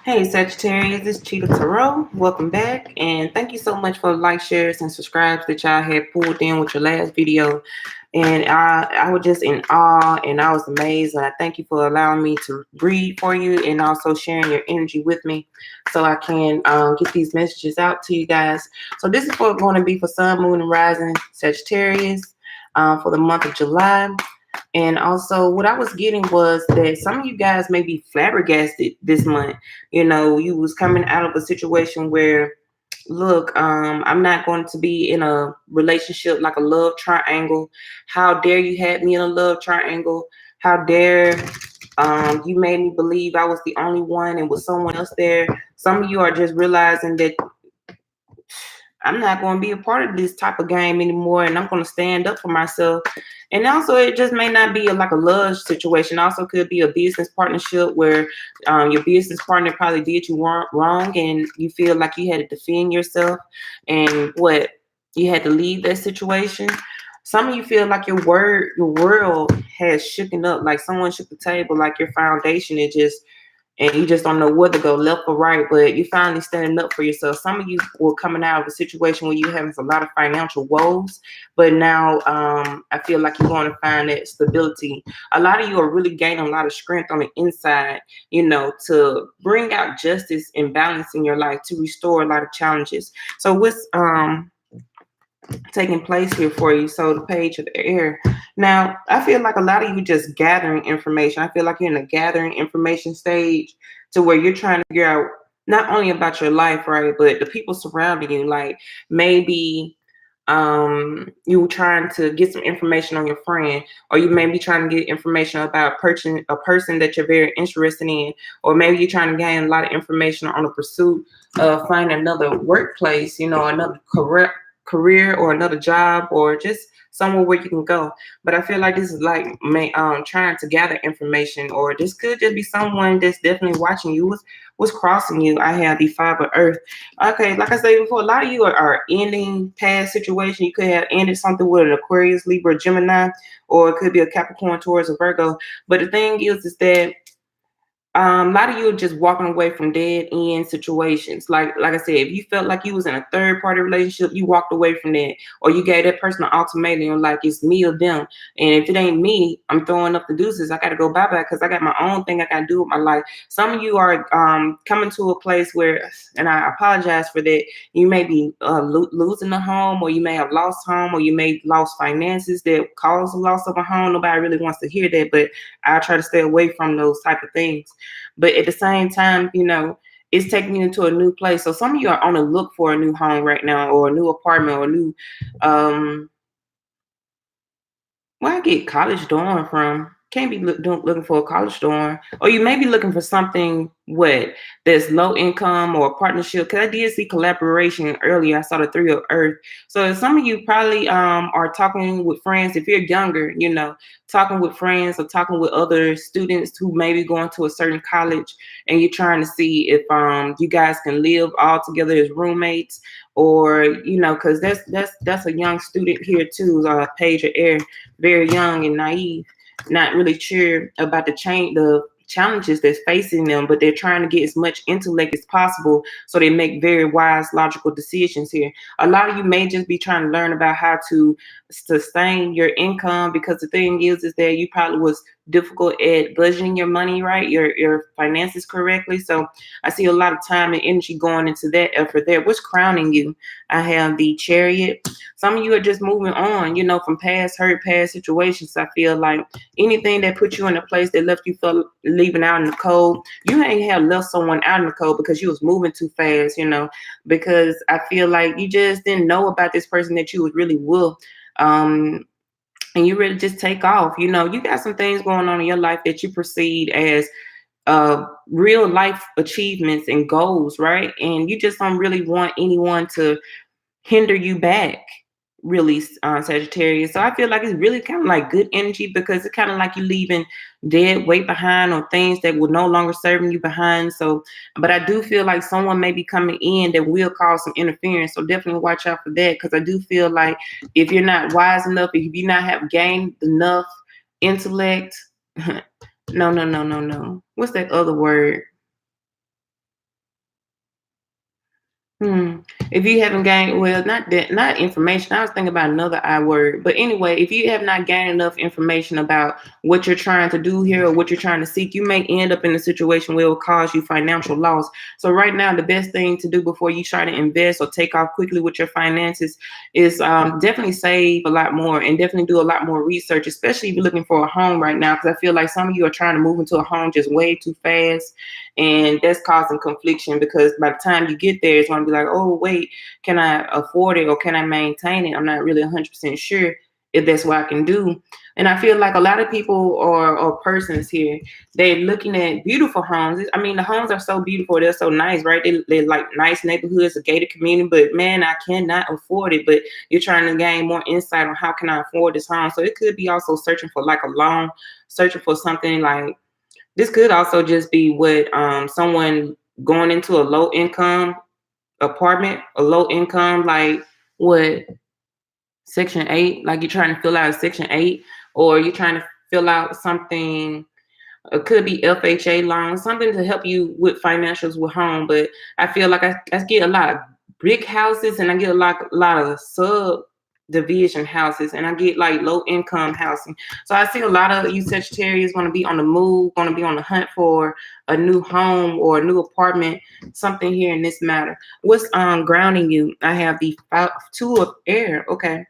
Hey Sagittarius, this is Cheetah Tarot. Welcome back, and thank you so much for the like, shares, and subscribes that y'all had pulled in with your last video. And I was just in awe, and I was amazed. And I thank you for allowing me to read for you, and also sharing your energy with me, so I can get these messages out to you guys. So this is going to be for Sun, Moon, and Rising Sagittarius for the month of July. And also what I was getting was that some of you guys may be flabbergasted this month. You know, you was coming out of a situation where, look, I'm not going to be in a relationship like a love triangle. How dare you have me in a love triangle? How dare you made me believe I was the only one and with someone else there. Some of you are just realizing that I'm not going to be a part of this type of game anymore, and I'm going to stand up for myself. And also, it just may not be like a love situation. Also, could be a business partnership where your business partner probably did you wrong, and you feel like you had to defend yourself, and you had to leave that situation. Some of you feel like your world has shooken up, like someone shook the table, like your foundation is just, and you just don't know whether to go left or right, but you finally standing up for yourself. Some of you were coming out of a situation where you're having a lot of financial woes, but now I feel like you're going to find that stability. A lot of you are really gaining a lot of strength on the inside, you know, to bring out justice and balance in your life, to restore a lot of challenges. So what's taking place here for you? So the page of the air. Now, I feel like a lot of you just gathering information. I feel like you're in a gathering information stage to where you're trying to figure out not only about your life, right, but the people surrounding you. Like maybe you trying to get some information on your friend, or you may be trying to get information about a person that you're very interested in, or maybe you're trying to gain a lot of information on the pursuit of finding another workplace, you know, another career or another job, or just somewhere where you can go. But I feel like this is like trying to gather information, or this could just be someone that's definitely watching you. What's crossing you? I have the Five of Earth. Okay, like I said before, a lot of you are ending past situation. You could have ended something with an Aquarius, Libra, Gemini, or it could be a Capricorn, Taurus, or Virgo. But the thing is that a lot of you are just walking away from dead end situations. Like I said, if you felt like you was in a third party relationship, you walked away from that, or you gave that person an ultimatum, like it's me or them. And if it ain't me, I'm throwing up the deuces. I got to go bye bye because I got my own thing I got to do with my life. Some of you are coming to a place where, and I apologize for that, you may be losing a home, or you may have lost home, or you may have lost finances that cause the loss of a home. Nobody really wants to hear that, but I try to stay away from those type of things. But at the same time, you know, it's taking you into a new place. So some of you are on the look for a new home right now, or a new apartment, or a new where I get college dorm from. Can't be looking for a college dorm. Or you may be looking for something that's low income or a partnership. Because I did see collaboration earlier. I saw the Three of Earth. So some of you probably are talking with friends. If you're younger, you know, talking with friends or talking with other students who may be going to a certain college, and you're trying to see if you guys can live all together as roommates, or you know, because that's a young student here too. Page of Air, very young and naive, not really sure about the challenges that's facing them, but they're trying to get as much intellect as possible so they make very wise, logical decisions here. A lot of you may just be trying to learn about how to sustain your income, because the thing is that you probably was difficult at budgeting your money, right? Your finances correctly. So I see a lot of time and energy going into that effort there. What's crowning you? I have the Chariot. Some of you are just moving on, you know, from past hurt, past situations. I feel like anything that put you in a place that left you feel leaving out in the cold, you ain't have left someone out in the cold because you was moving too fast, you know, because I feel like you just didn't know about this person that you was really with. And you really just take off. You know, you got some things going on in your life that you perceive as real life achievements and goals, right? And you just don't really want anyone to hinder you back, really, Sagittarius. So I feel like it's really kind of like good energy, because it's kind of like you leaving dead weight behind, or things that will no longer serving you behind. So, but I do feel like someone may be coming in that will cause some interference. So definitely watch out for that, because I do feel like if you're not wise enough, if you not have gained enough intellect, no. What's that other word? If you haven't gained, well, not that, not information. I was thinking about another I word, but anyway, if you have not gained enough information about what you're trying to do here or what you're trying to seek, you may end up in a situation where it will cause you financial loss. So right now, the best thing to do before you try to invest or take off quickly with your finances is definitely save a lot more and definitely do a lot more research, especially if you're looking for a home right now. Because I feel like some of you are trying to move into a home just way too fast, and that's causing confliction because by the time you get there, it's going to be like, oh, wait, can I afford it or can I maintain it? I'm not really 100% sure if that's what I can do. And I feel like a lot of people or persons here, they're looking at beautiful homes. I mean, the homes are so beautiful. They're so nice, right? They're like nice neighborhoods, a gated community, but man, I cannot afford it. But you're trying to gain more insight on how can I afford this home. So it could be also searching for like a loan, searching for something like, this could also just be what someone going into a low income apartment, a low income, like what, Section 8, like you're trying to fill out a Section 8, or you're trying to fill out something. It could be FHA loan, something to help you with financials with home. But I feel like I get a lot of brick houses and I get a lot of subdivision houses, and I get like low income housing. So I see a lot of you Sagittarius going to be on the move, going to be on the hunt for a new home or a new apartment, something here in this matter. What's grounding you? I have the two of air. Okay.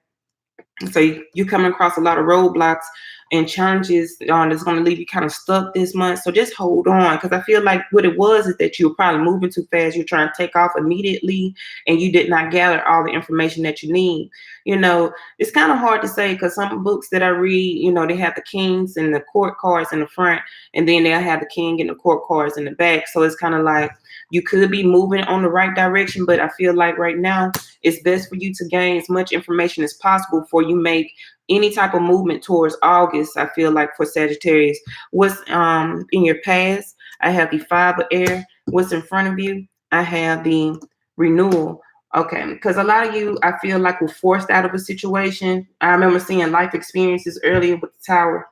So you come across a lot of roadblocks and challenges that's going to leave you kind of stuck this month. So just hold on, because I feel like what it was is that you were probably moving too fast. You're trying to take off immediately, and you did not gather all the information that you need. It's kind of hard to say because some books that I read, they have the kings and the court cards in the front, and then they'll have the king and the court cards in the back. So it's kind of like you could be moving on the right direction, but I feel like right now it's best for you to gain as much information as possible before you make any type of movement towards August. I feel like for Sagittarius, what's in your past? I have the five of air. What's in front of you? I have the renewal. Okay, because a lot of you, I feel like, were forced out of a situation. I remember seeing life experiences earlier with the tower,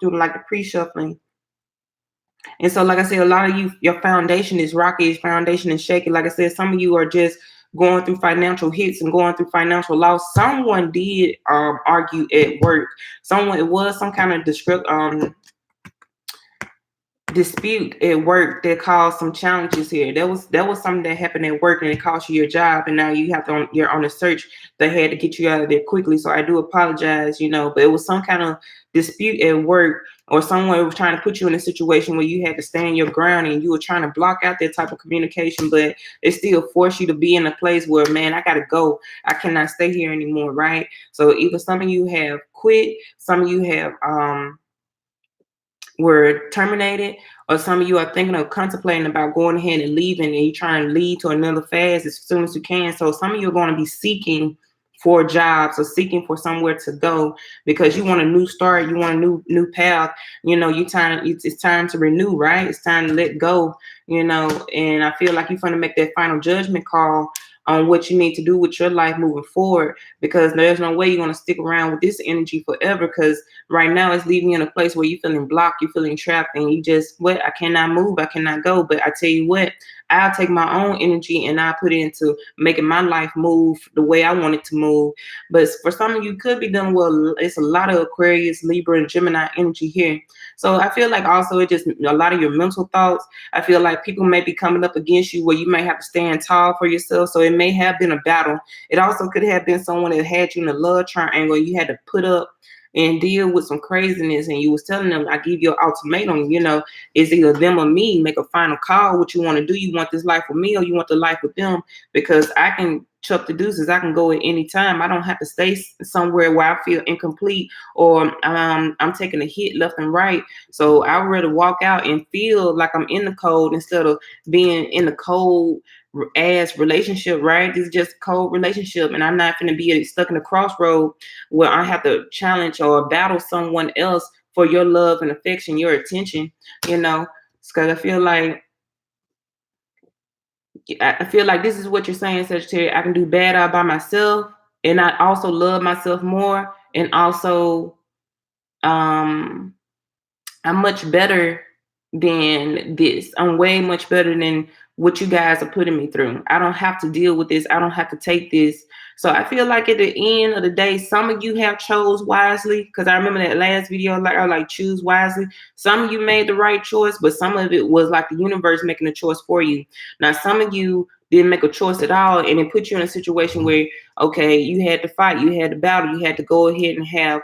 through like the pre-shuffling. And so, like I said, a lot of you, your foundation is rocky, your foundation is shaky. Like I said, some of you are just going through financial hits and going through financial loss. Someone did argue at work. It was some kind of dispute at work that caused some challenges here. That was something that happened at work and it cost you your job, and now you're on a search that had to get you out of there quickly. So I do apologize, but it was some kind of dispute at work, or someone was trying to put you in a situation where you had to stand your ground and you were trying to block out that type of communication, but it still forced you to be in a place where, man, I gotta go. I cannot stay here anymore, right? So either some of you have quit, some of you have were terminated, or some of you are thinking of contemplating about going ahead and leaving, and you're trying to lead to another fast as soon as you can. So some of you are going to be seeking for jobs or seeking for somewhere to go because you want a new start, you want a new path. It's time to renew, right? It's time to let go, and I feel like you're going to make that final judgment call on what you need to do with your life moving forward, because there's no way you're going to stick around with this energy forever, because right now it's leaving you in a place where you're feeling blocked, you're feeling trapped, and you just, I cannot move, I cannot go. But I tell you what, I'll take my own energy and I put it into making my life move the way I want it to move. But for some of you, could be done well. It's a lot of Aquarius, Libra, and Gemini energy here. So I feel like also it just a lot of your mental thoughts. I feel like people may be coming up against you where you may have to stand tall for yourself. So it may have been a battle. It also could have been someone that had you in a love triangle. You had to put up and deal with some craziness, and you was telling them, I give you an ultimatum, it's either them or me. Make a final call. What you want to do? You want this life with me, or you want the life with them? Because I can chuck the deuces. I can go at any time. I don't have to stay somewhere where I feel incomplete, or I'm taking a hit left and right. So I would rather walk out and feel like I'm in the cold instead of being in the cold as relationship, right? This is just a cold relationship, and I'm not going to be stuck in a crossroad where I have to challenge or battle someone else for your love and affection, your attention, because I feel like this is what you're saying, Sagittarius. I can do bad all by myself, and I also love myself more, and also I'm much better than this. I'm way much better than what you guys are putting me through. I don't have to deal with this. I don't have to take this. So I feel like at the end of the day, some of you have chose wisely, because I remember that last video, like I like choose wisely. Some of you made the right choice, but some of it was like the universe making a choice for you. Now, some of you didn't make a choice at all, and it put you in a situation where, okay, you had to fight, you had to battle, you had to go ahead and have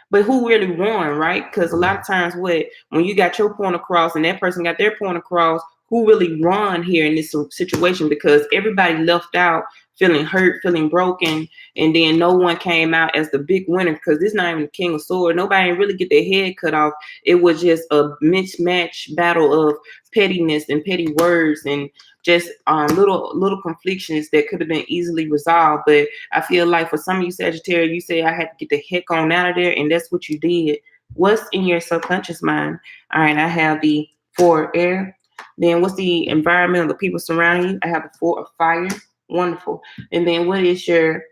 but who really won, right? Because a lot of times, when you got your point across and that person got their point across, who really won here in this situation? Because everybody left out feeling hurt, feeling broken, and then no one came out as the big winner, because this is not even the King of Swords. Nobody really get their head cut off. It was just a mismatch battle of pettiness and petty words and just little conflictions that could have been easily resolved. But I feel like for some of you Sagittarius, you say I had to get the heck on out of there, and that's what you did. What's in your subconscious mind? All right, I have the 4 air. Then what's the environment of the people surrounding you? I have the 4 of fire. Wonderful. And then what is your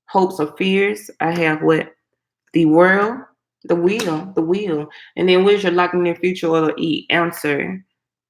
hopes or fears? I have what? The world, the wheel. And then what is your locking in future or the answer?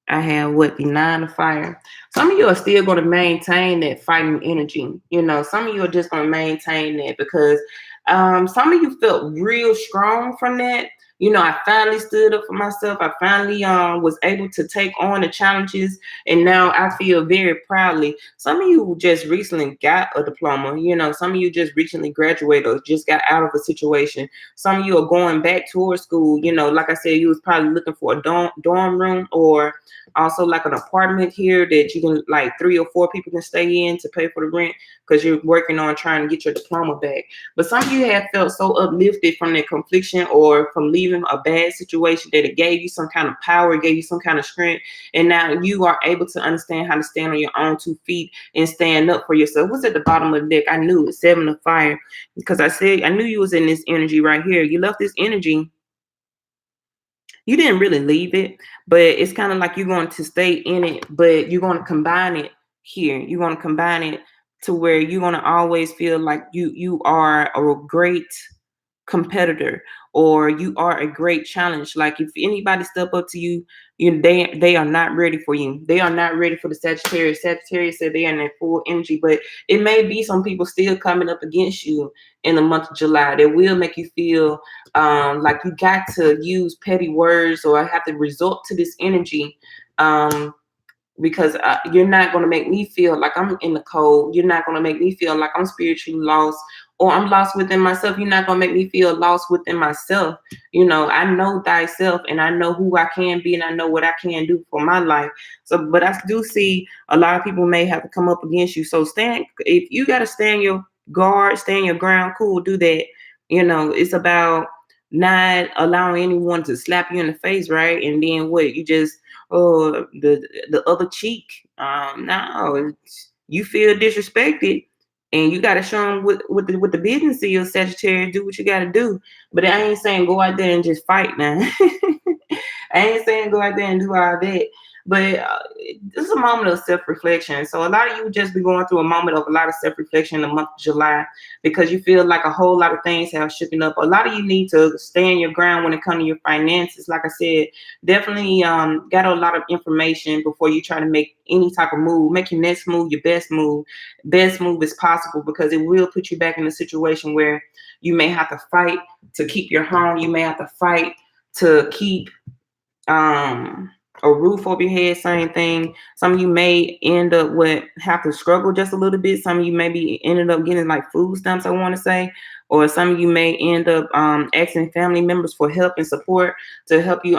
I have what? The 9 of fire. Some of you are still going to maintain that fighting energy. Some of you are just going to maintain that because some of you felt real strong from that. I finally stood up for myself. I finally was able to take on the challenges, and now I feel very proudly. Some of you just recently got a diploma. Some of you just recently graduated or just got out of a situation. Some of you are going back towards school. Like I said, you was probably looking for a dorm room, or also like an apartment here that you can, like 3 or 4 people can stay in to pay for the rent, because you're working on trying to get your diploma back. But some of you have felt so uplifted from that confliction or from leaving a bad situation that it gave you some kind of power, it gave you some kind of strength, and now you are able to understand how to stand on your own 2 feet and stand up for yourself. What's at the bottom of the deck? I knew it, 7 of fire, because I knew you was in this energy right here. You left this energy. You didn't really leave it, but it's kind of like you're going to stay in it, but you're going to combine it here. You're going to combine it to where you're going to always feel like you are a great competitor, or you are a great challenge. Like if anybody step up to you, they are not ready for you. They are not ready for the Sagittarius. Sagittarius said they are in their full energy, but it may be some people still coming up against you in the month of July that will make you feel like you got to use petty words or have to resort to this energy. Because you're not going to make me feel like I'm in the cold. You're not going to make me feel like I'm spiritually lost or I'm lost within myself. You're not going to make me feel lost within myself. I know thyself, and I know who I can be, and I know what I can do for my life. So, but I do see a lot of people may have to come up against you. So if you got to stand your guard, stand your ground, cool, do that. It's about not allowing anyone to slap you in the face, right? And then what? You just the other cheek. No, you feel disrespected, and you got to show them what the business is. Sagittarius, do what you got to do. But I ain't saying go out there and just fight now. I ain't saying go out there and do all that. But this is a moment of self-reflection. So a lot of you just be going through a moment of a lot of self-reflection in the month of July, because you feel like a whole lot of things have shooken up. A lot of you need to stand your ground when it comes to your finances. Like I said, definitely got a lot of information before you try to make any type of move. Make your next move your best move. Best move is possible, because it will put you back in a situation where you may have to fight to keep your home. You may have to fight to keep a roof over your head. Same thing. Some of you may end up have to struggle just a little bit. Some of you maybe ended up getting like food stamps, I want to say, or some of you may end up asking family members for help and support to help you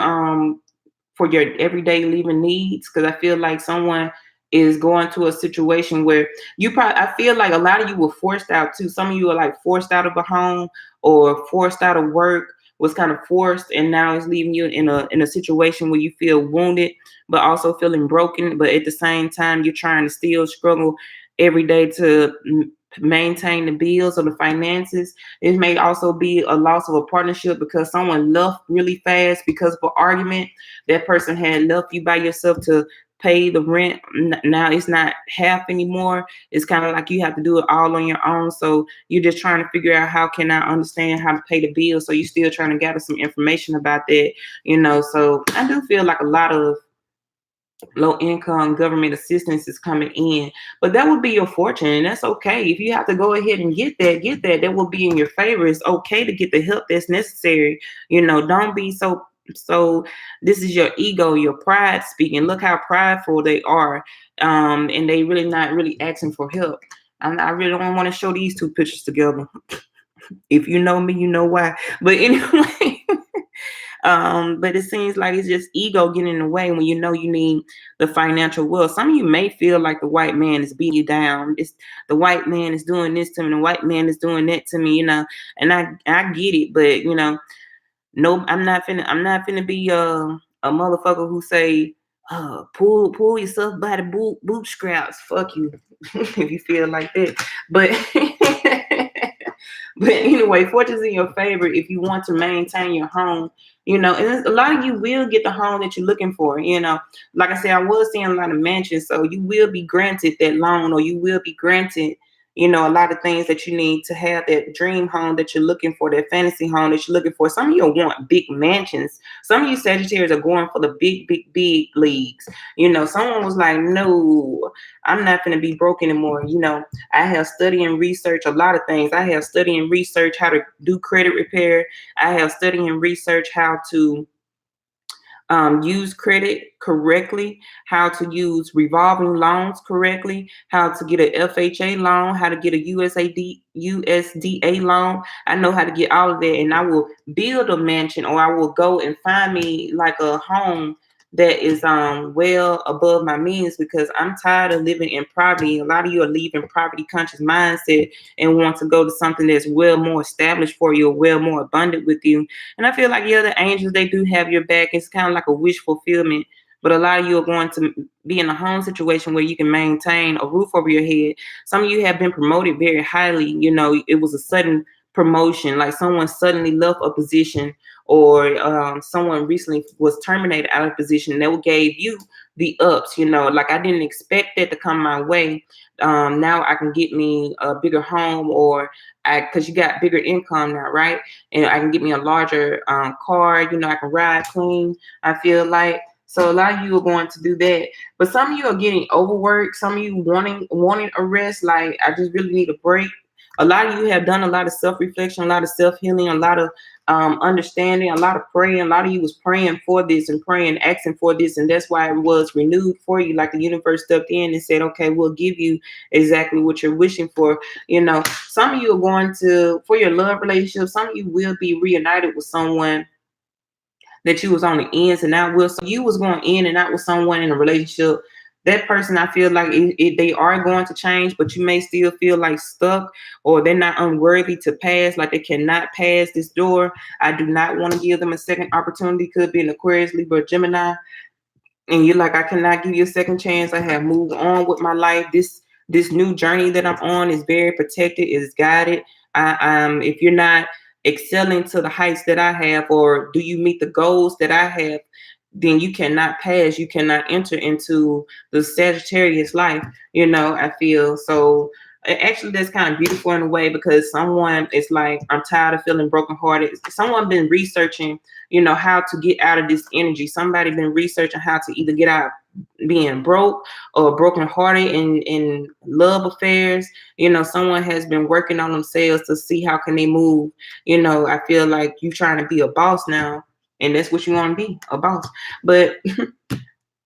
for your everyday living needs. Because I feel like someone is going to a situation where I feel like a lot of you were forced out too. Some of you are like forced out of a home or forced out of work, was kind of forced, and now it's leaving you in a situation where you feel wounded but also feeling broken, but at the same time you're trying to still struggle every day to maintain the bills or the finances. It may also be a loss of a partnership because someone left really fast because of an argument. That person had left you by yourself to pay the rent. Now it's not half anymore. It's kind of like you have to do it all on your own. So you're just trying to figure out how can I understand how to pay the bill. So you're still trying to gather some information about that, So I do feel like a lot of low income government assistance is coming in, but that would be your fortune, and that's okay. If you have to go ahead and get that. That will be in your favor. It's okay to get the help that's necessary. Don't be so. This is your ego, your pride speaking. Look how prideful they are, and they really not really asking for help. I really don't want to show these two pictures together. If you know me, you know why. But anyway. But it seems like it's just ego getting in the way when you need the financial wealth. Some of you may feel like the white man is beating you down. It's the white man is doing this to me, the white man is doing that to me, and I get it, but no, I'm not finna be a motherfucker who say, pull yourself by the bootstraps. Fuck you. If you feel like that. But but anyway, fortune's in your favor if you want to maintain your home, and a lot of you will get the home that you're looking for, Like I said, I was seeing a lot of mansions, so you will be granted that loan, or you will be granted, a lot of things that you need to have that dream home that you're looking for, that fantasy home that you're looking for. Some of you want big mansions. Some of you Sagittarius are going for the big, big, big leagues. Someone was like, no, I'm not going to be broke anymore. I have studied and researched a lot of things. I have studied and researched how to do credit repair. I have studied and researched how to use credit correctly, how to use revolving loans correctly, how to get an FHA loan, how to get a USDA loan. I know how to get all of that, and I will build a mansion, or I will go and find me like a home that is well above my means, because I'm tired of living in poverty. A lot of you are leaving poverty conscious mindset and want to go to something that's well more established for you, or well more abundant with you. And I feel like, yeah, the angels, they do have your back. It's kind of like a wish fulfillment. But a lot of you are going to be in a home situation where you can maintain a roof over your head. Some of you have been promoted very highly. It was a sudden promotion, like someone suddenly left a position, or someone recently was terminated out of position. That gave you the ups, like I didn't expect that to come my way. Now I can get me a bigger home, or because you got bigger income now, right? And I can get me a larger car, I can ride clean, I feel like. So a lot of you are going to do that. But some of you are getting overworked. Some of you wanting a rest, like I just really need a break. A lot of you have done a lot of self-reflection, a lot of self-healing, a lot of understanding, a lot of praying. A lot of you was praying for this and praying, asking for this, and that's why it was renewed for you. Like the universe stepped in and said, okay, we'll give you exactly what you're wishing for. Some of you are going to, for your love relationship, some of you will be reunited with someone that you was on the ins and out with. So you was going in and out with someone in a relationship. That person, I feel like they are going to change, but you may still feel like stuck, or they're not unworthy to pass, like they cannot pass this door. I do not want to give them a second opportunity. Could be an Aquarius, Libra, Gemini. And you're like, I cannot give you a second chance. I have moved on with my life. This new journey that I'm on is very protected, is guided. If you're not excelling to the heights that I have, or do you meet the goals that I have, then you cannot pass. You cannot enter into the Sagittarius life. I feel so. Actually, that's kind of beautiful in a way, because someone is like, I'm tired of feeling brokenhearted. Someone been researching, how to get out of this energy. Somebody been researching how to either get out being broke or brokenhearted in love affairs. Someone has been working on themselves to see how can they move. I feel like you trying to be a boss now, and that's what you want to be, a boss. But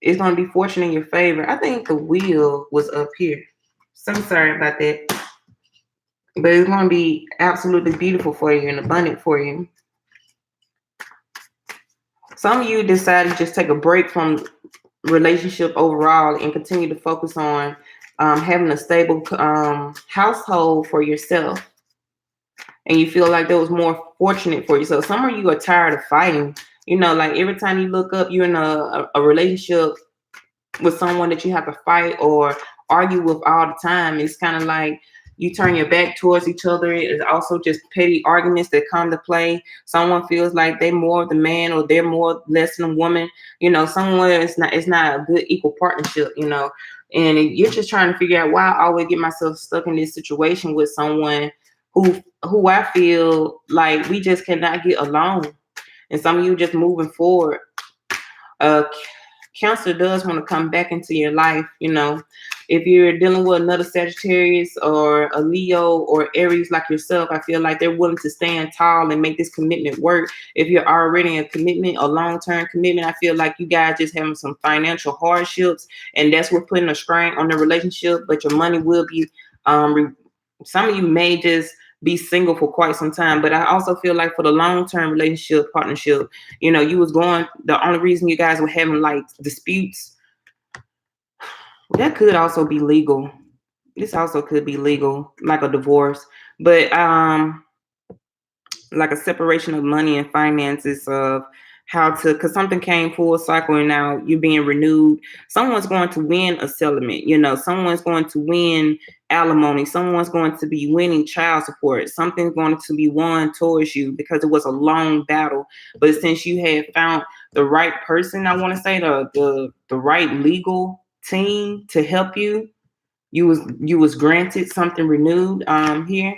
it's going to be fortune in your favor. I think the wheel was up here. So I'm sorry about that. But it's going to be absolutely beautiful for you and abundant for you. Some of you decide to just take a break from relationship overall and continue to focus on having a stable household for yourself. And you feel like that was more fortunate for you. So some of you are tired of fighting. Like every time you look up, you're in a relationship with someone that you have to fight or argue with all the time. It's kind of like you turn your back towards each other. It's also just petty arguments that come to play. Someone feels like they're more the man or they're more less than a woman. Somewhere it's not a good equal partnership, and you're just trying to figure out why I always get myself stuck in this situation with someone who I feel like we just cannot get along. And some of you just moving forward. Cancer does want to come back into your life. If you're dealing with another Sagittarius or a Leo or Aries like yourself, I feel like they're willing to stand tall and make this commitment work. If you're already in a commitment, a long-term commitment, I feel like you guys just having some financial hardships, and that's what putting a strain on the relationship. But your money will be, some of you may just be single for quite some time. But I also feel like for the long-term relationship partnership, the only reason you guys were having like disputes, that could also be legal. This also could be legal, like a divorce. But like a separation of money and finances, of because something came full cycle and now you're being renewed. Someone's going to win a settlement, someone's going to win alimony, someone's going to be winning child support, something's going to be won towards you because it was a long battle. But since you had found the right person, I want to say the right legal team to help you, you was granted something renewed here.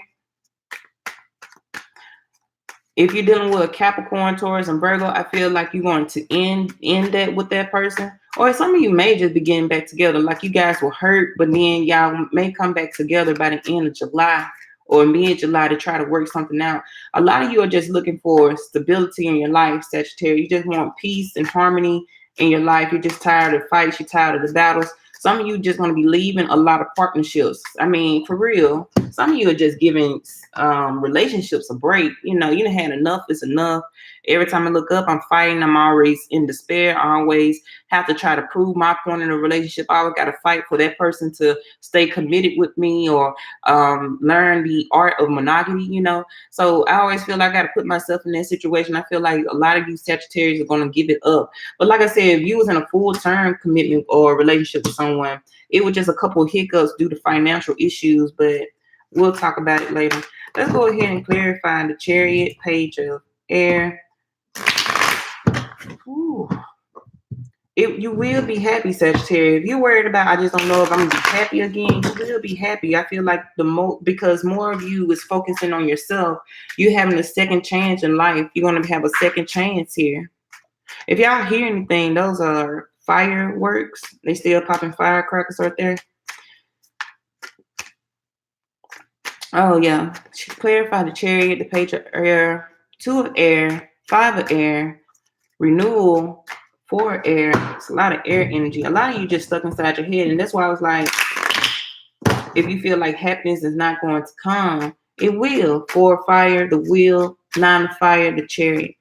If you're dealing with a Capricorn, Taurus, and Virgo, I feel like you're going to end that with that person. Or some of you may just be getting back together. Like you guys were hurt, but then y'all may come back together by the end of July or mid-July to try to work something out. A lot of you are just looking for stability in your life, Sagittarius. You just want peace and harmony in your life. You're just tired of fights. You're tired of the battles. Some of you just going to be leaving a lot of partnerships. I mean, for real. Some of you are just giving relationships a break. You done had enough. It's enough. Every time I look up, I'm fighting. I'm always in despair. I always have to try to prove my point in a relationship. I always got to fight for that person to stay committed with me or learn the art of monogamy, So I always feel like I got to put myself in that situation. I feel like a lot of you Sagittarius are going to give it up. But like I said, if you was in a full-term commitment or relationship with someone, it was just a couple of hiccups due to financial issues, but we'll talk about it later. Let's go ahead and clarify the Chariot, Page of Air. Ooh. You will be happy, Sagittarius. If you're worried about, I just don't know if I'm going to be happy again, you will be happy. I feel like because more of you is focusing on yourself, you're having a second chance in life. You're going to have a second chance here. If y'all hear anything, those are fireworks. They still popping firecrackers right there. Oh, yeah. Clarify the Chariot, the Page of Air, 2 of Air, 5 of Air, Renewal, 4 of Air. It's a lot of air energy. A lot of you just stuck inside your head. And that's why I was like, if you feel like happiness is not going to come, it will. 4 of Fire, the Wheel, 9 of Fire, the Chariot.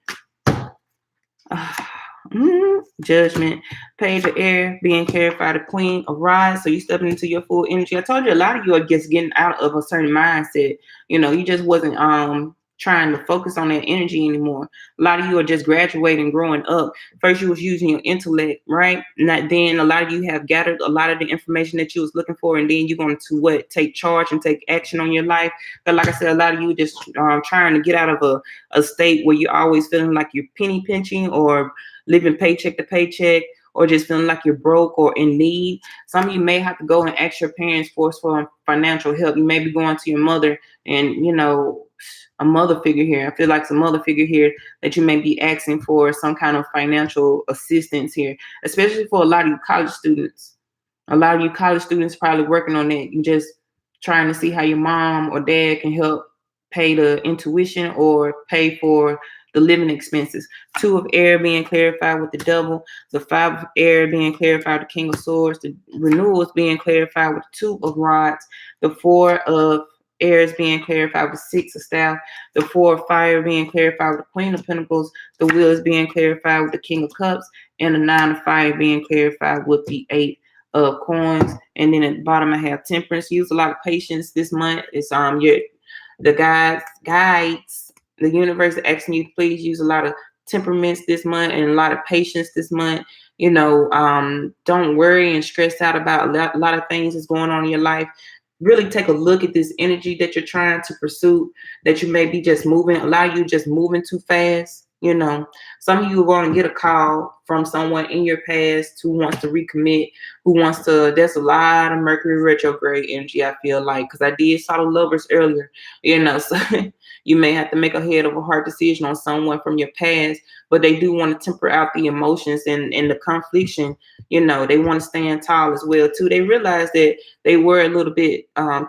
Judgment, Page of Air, being clarified, the Queen of Rods. So you stepping into your full energy. I told you a lot of you are just getting out of a certain mindset. You just wasn't trying to focus on that energy anymore. A lot of you are just graduating, growing up. First you was using your intellect, right? Then a lot of you have gathered a lot of the information that you was looking for, and then you're going to take charge and take action on your life. But like I said, a lot of you just trying to get out of a state where you're always feeling like you're penny pinching or living paycheck to paycheck, or just feeling like you're broke or in need. Some of you may have to go and ask your parents for financial help. You may be going to your mother and, a mother figure here. I feel like some mother figure here that you may be asking for some kind of financial assistance here, especially for a lot of you college students. A lot of you college students probably working on that. You just trying to see how your mom or dad can help pay the intuition or pay for the living expenses. 2 of Air being clarified with the Devil, the 5 of Air being clarified with the King of Swords, the Renewals being clarified with the 2 of Rods, the 4 of Air is being clarified with 6 of Staff, the 4 of Fire being clarified with the Queen of Pentacles, the Wheel is being clarified with the King of Cups, and the 9 of Fire being clarified with the 8 of Coins. And then at the bottom I have Temperance. Use a lot of patience this month. It's the guides, the universe asking you to please use a lot of temperaments this month and a lot of patience this month. Don't worry and stress out about a lot of things that's going on in your life. really take a look at this energy that you're trying to pursue, that you may be just moving, a lot of you just moving too fast. You know, some of you are going to get a call from someone in your past who wants to recommit, who wants to, there's a lot of Mercury retrograde energy, I feel like, because I did saw the lovers earlier, you know, so you may have to make a head over heart decision on someone from your past, but they do want to temper out the emotions and the confliction. You know, they want to stand tall as well too. They realize that they were a little bit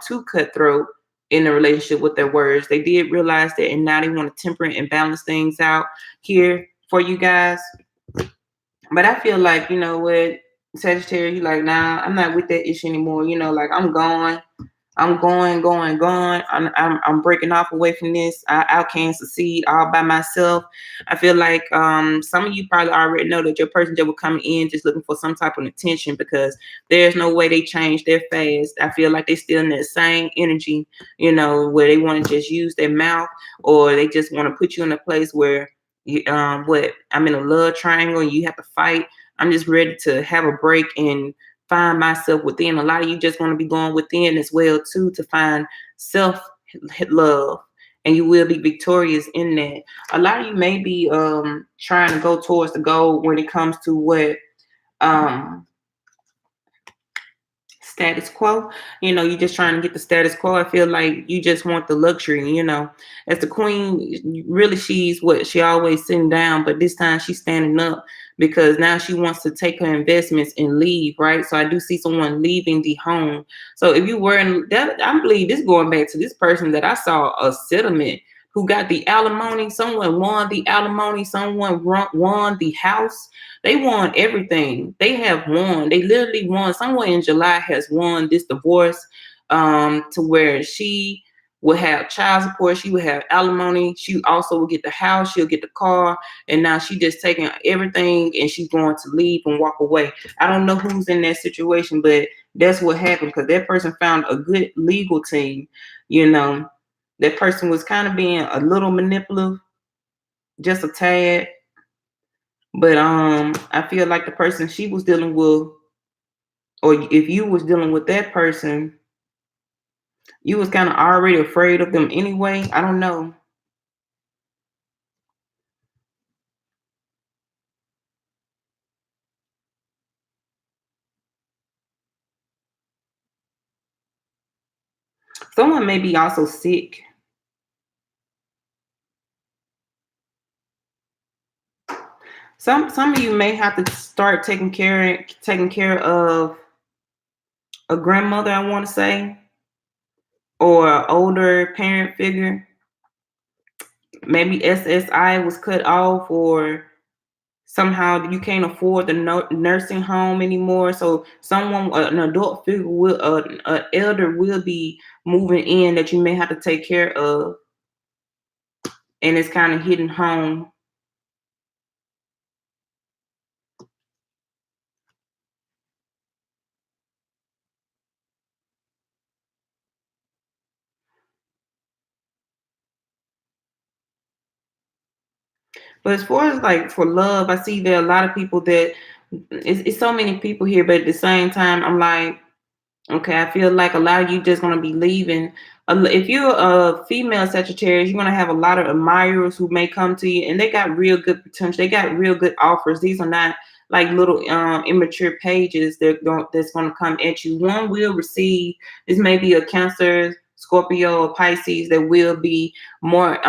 too cutthroat in the relationship with their words. They did realize that, and now they want to temper and balance things out here for you guys. But I feel like, you know what, Sagittarius, you like, nah, I'm not with that issue anymore. You know, like I'm going. I'm going. I'm breaking off away from this. I can't succeed all by myself. I feel like some of you probably already know that your person that will come in just looking for some type of attention, because there's no way they change their fast. I feel like they still in that same energy, you know, where they want to just use their mouth, or they just want to put you in a place where you, what I'm in a love triangle and you have to fight. I'm just ready to have a break and find myself within. A lot of you just want to be going within as well too, to find self love, and you will be victorious in that. A lot of you may be trying to go towards the goal when it comes to what um status quo. You know, you're just trying to get the status quo. I feel like you just want the luxury, you know. As the queen, really, she's what she always sitting down, but this time she's standing up, because now she wants to take her investments and leave, right? So I do see someone leaving the home. So if you were in that, I believe this going back to this person that I saw a settlement, who got the alimony. Someone won the alimony. Someone won the house. They won everything. They have won. They literally won. Someone in July has won this divorce, to where she will have child support. She will have alimony. She also will get the house. She'll get the car. And now she just taking everything and she's going to leave and walk away. I don't know who's in that situation, but that's what happened, because that person found a good legal team. You know, that person was kind of being a little manipulative, just a tad. But I feel like the person she was dealing with, or if you was dealing with that person, you was kind of already afraid of them anyway. I don't know. Someone may be also sick. Some of you may have to start taking care of a grandmother, I want to say, or an older parent figure. Maybe SSI was cut off, or somehow you can't afford the nursing home anymore. So someone, an adult figure, will, an elder will be moving in that you may have to take care of, and it's kind of hidden home. But as far as like for love, I see there are a lot of people that it's so many people here, but at the same time, I'm like, okay, I feel like a lot of you just gonna be leaving. If you're a female Sagittarius, you're gonna have a lot of admirers who may come to you, and they got real good potential. They got real good offers. These are not like little immature pages that's gonna come at you. One will receive. This may be a Cancer, Scorpio, or Pisces that will be more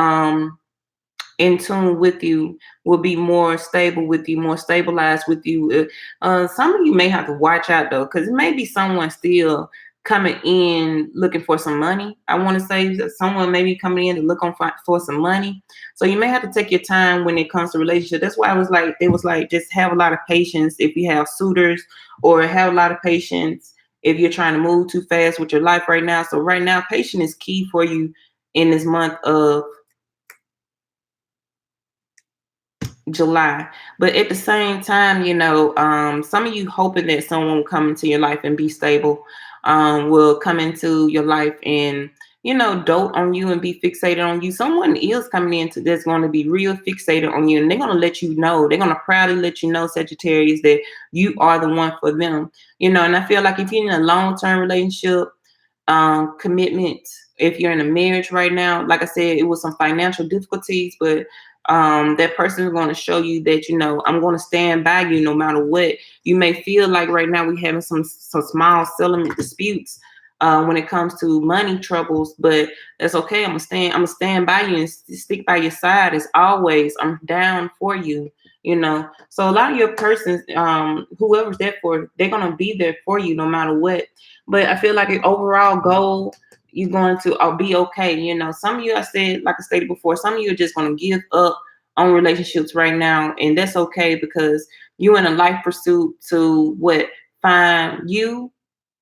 in tune with you, will be more stable with you, more stabilized with you. Some of you may have to watch out though, because it may be someone still coming in looking for some money. I want to say that someone may be coming in to look on for some money. So you may have to take your time when it comes to relationship. That's why it was like just have a lot of patience if you have suitors, or have a lot of patience if you're trying to move too fast with your life right now. So right now, patience is key for you in this month of July. But at the same time, you know, some of you hoping that someone will come into your life and be stable, will come into your life and, you know, dote on you and be fixated on you. Someone is coming into that's going to be real fixated on you, and they're going to let you know, they're going to proudly let you know, Sagittarius, that you are the one for them. You know, and I feel like if you're in a long-term relationship, commitment. If you're in a marriage right now, like I said, it was some financial difficulties, but that person is going to show you that, I'm going to stand by you no matter what. You may feel like right now we having some small settlement disputes when it comes to money troubles, but that's okay. I'm gonna stand by you and stick by your side as always. I'm down for you. So a lot of your persons, whoever's there for, they're gonna be there for you no matter what. But I feel like an overall goal, you're going to be okay. Some of you, like I stated before, some of you are just going to give up on relationships right now, and that's okay because you're in a life pursuit to find you,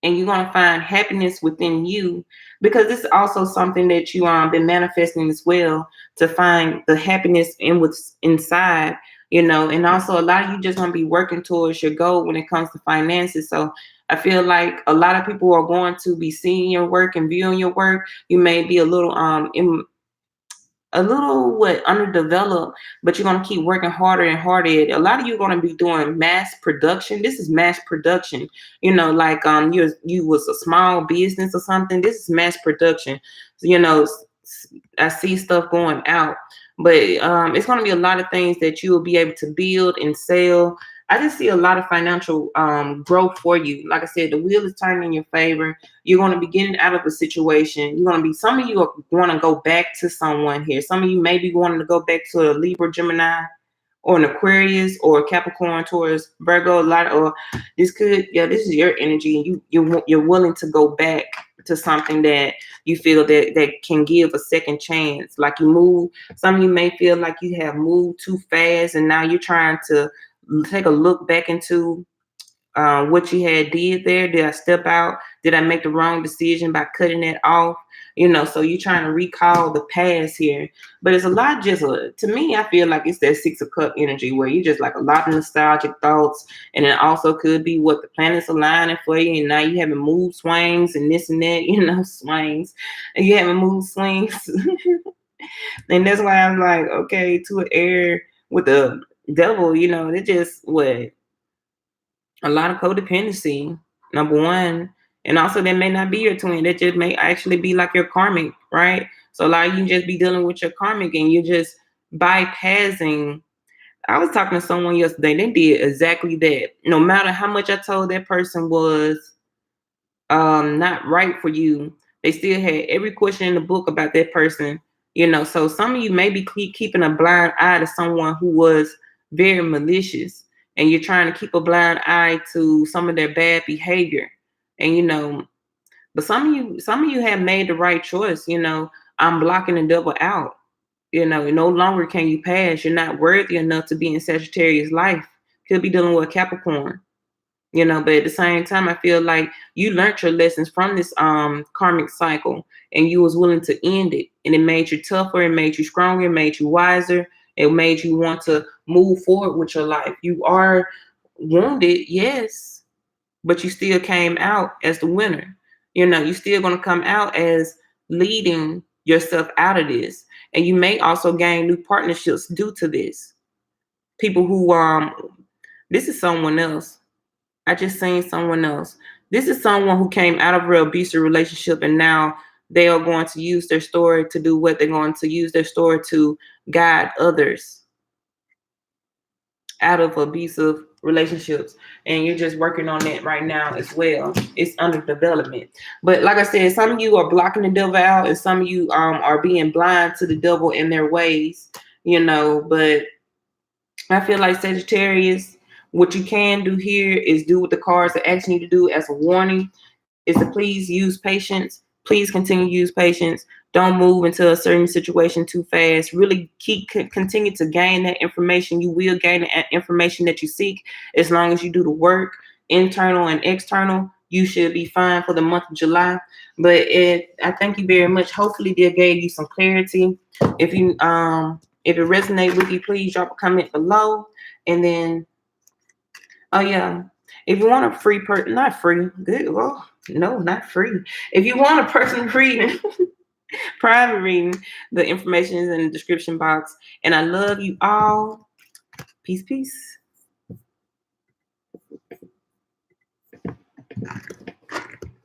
and you're going to find happiness within you, because this is also something that you been manifesting as well, to find the happiness in what's inside. And also a lot of you just going to be working towards your goal when it comes to finances. So I feel like a lot of people are going to be seeing your work and viewing your work. You may be a little underdeveloped, but you're going to keep working harder and harder at it. A lot of you are going to be doing mass production. This is mass production. Like you was a small business or something. This is mass production. So, I see stuff going out, but it's going to be a lot of things that you will be able to build and sell. I just see a lot of financial growth for you. Like I said, the wheel is turning in your favor. You're going to be getting out of a situation. Some of you are going to go back to someone here. Some of you may be wanting to go back to a Libra, Gemini, or an Aquarius, or a Capricorn, Taurus, Virgo. This is your energy, and you're willing to go back to something that you feel that can give a second chance. Like you move. Some of you may feel like you have moved too fast, and now you're trying to take a look back into what you had did there. Did I step out? Did I make the wrong decision by cutting it off? So you're trying to recall the past here. But it's a lot to me, I feel like it's that Six of Cup energy where you just like a lot of nostalgic thoughts. And it also could be what the planets aligning for you. And now you having mood swings and this and that, swings. And you having mood swings. And that's why I'm like, okay, to an air with the devil, it just a lot of codependency, number one. And also that may not be your twin. That just may actually be like your karmic, right? So a lot of you just be dealing with your karmic and you're just bypassing. I was talking to someone yesterday. They did exactly that. No matter how much I told that person was not right for you, they still had every question in the book about that person. So some of you may be keeping a blind eye to someone who was very malicious, and you're trying to keep a blind eye to some of their bad behavior. And but some of you have made the right choice. I'm blocking the devil out. No longer can you pass. You're not worthy enough to be in Sagittarius life. Could be dealing with a Capricorn. But at the same time, I feel like you learned your lessons from this karmic cycle, and you was willing to end it, and it made you tougher, it made you stronger, it made you wiser, it made you want to move forward with your life. You are wounded, yes, but you still came out as the winner. You still going to come out as leading yourself out of this, and you may also gain new partnerships due to this. People who this is someone else. I just seen someone else. This is someone who came out of a real abusive relationship, and now they are going to use their story to do what they're going to use their story to guide others out of abusive relationships. And you're just working on that right now as well. It's under development. But like I said, some of you are blocking the devil out, and some of you are being blind to the devil in their ways, but I feel like Sagittarius, what you can do here is do what the cards are asking you to do as a warning, is to please use patience. Please continue to use patience. Don't move into a certain situation too fast. Really continue to gain that information. You will gain the information that you seek as long as you do the work, internal and external. You should be fine for the month of July. But I thank you very much. Hopefully they gave you some clarity. If it resonates with you, please drop a comment below. And then, oh yeah, if you want a free not free, good, well, no, not free. If you want a personal reading, private reading, the information is in the description box. And I love you all. Peace, peace.